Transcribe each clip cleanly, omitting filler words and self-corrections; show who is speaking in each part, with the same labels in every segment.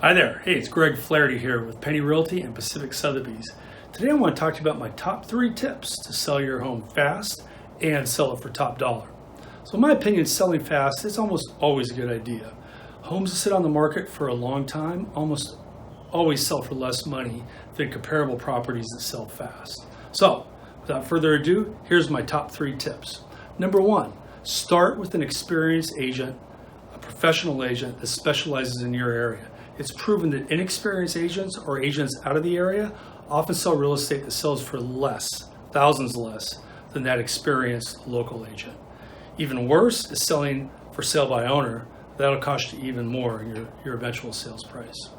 Speaker 1: Hi there. Hey, it's Greg Flaherty here with Penny Realty and Pacific Sotheby's. Today I want to talk to you about my top 3 tips to sell your home fast and sell it for top dollar. So in my opinion, selling fast is almost always a good idea. Homes that sit on the market for a long time almost always sell for less money than comparable properties that sell fast. So without further ado, here's my top 3 tips. Number 1, start with an experienced agent, a professional agent that specializes in your area. It's proven that inexperienced agents or agents out of the area often sell real estate that sells for less, thousands less, than that experienced local agent. Even worse is selling for sale by owner. That'll cost you even more in your eventual sales price.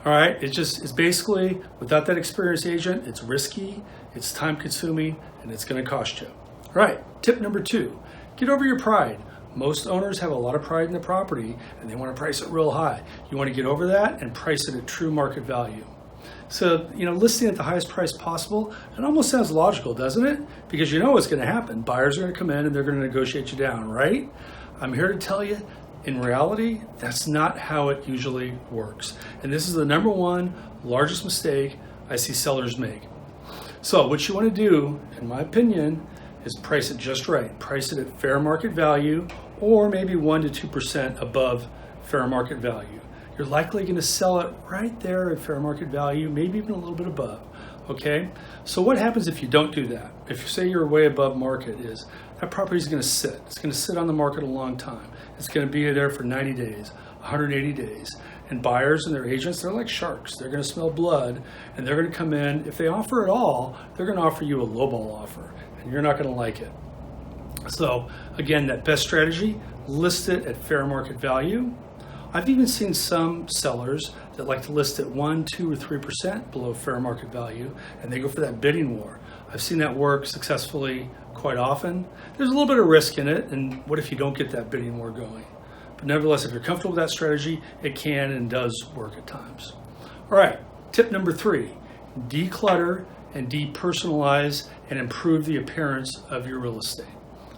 Speaker 1: All right, it's basically, without that experienced agent, it's risky, it's time consuming, and it's gonna cost you. All right, tip number 2, get over your pride. Most owners have a lot of pride in the property and they want to price it real high. You want to get over that and price it at true market value. So, listing at the highest price possible, it almost sounds logical, doesn't it? Because you know what's going to happen. Buyers are going to come in and they're going to negotiate you down, right? I'm here to tell you, in reality, that's not how it usually works. And this is the number 1 largest mistake I see sellers make. So what you want to do, in my opinion, is price it just right. Price it at fair market value or maybe 1% to 2% above fair market value. You're likely going to sell it right there at fair market value, maybe even a little bit above. Okay? So what happens if you don't do that? If you say you're way above market, is that property is going to sit. It's going to sit on the market a long time. It's going to be there for 90 days, 180 days. And buyers and their agents, they're like sharks. They're going to smell blood and they're going to come in. If they offer at all, they're going to offer you a lowball offer. You're not going to like it. So again, that best strategy, list it at fair market value. I've even seen some sellers that like to list at 1, 2, or 3% below fair market value, and they go for that bidding war. I've seen that work successfully quite often. There's a little bit of risk in it, and what if you don't get that bidding war going? But nevertheless, if you're comfortable with that strategy, it can and does work at times. All right, tip number 3, declutter and depersonalize and improve the appearance of your real estate.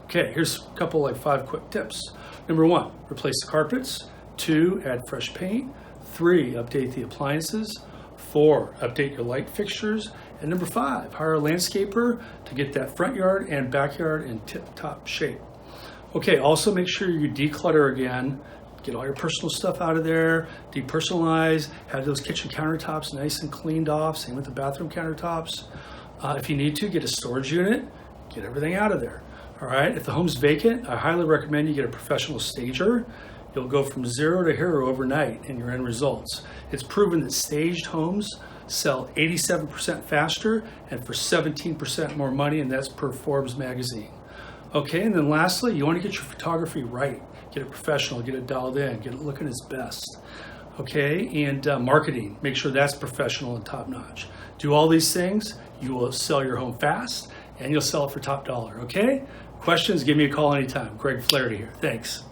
Speaker 1: Okay, here's a couple 5 quick tips. Number 1, replace the carpets. 2, add fresh paint. 3, update the appliances. 4, update your light fixtures. And number 5, hire a landscaper to get that front yard and backyard in tip-top shape. Okay, also make sure you declutter again. Get all your personal stuff out of there, depersonalize, have those kitchen countertops nice and cleaned off, same with the bathroom countertops. If you need to, get a storage unit, get everything out of there. All right, if the home's vacant, I highly recommend you get a professional stager. You'll go from 0 to hero overnight in your end results. It's proven that staged homes sell 87% faster and for 17% more money, and that's per Forbes magazine. Okay, and then lastly, you want to get your photography right. Get it professional, get it dialed in, get it looking its best. Okay, and marketing, make sure that's professional and top notch. Do all these things, you will sell your home fast and you'll sell it for top dollar, okay? Questions, give me a call anytime. Greg Flaherty here, thanks.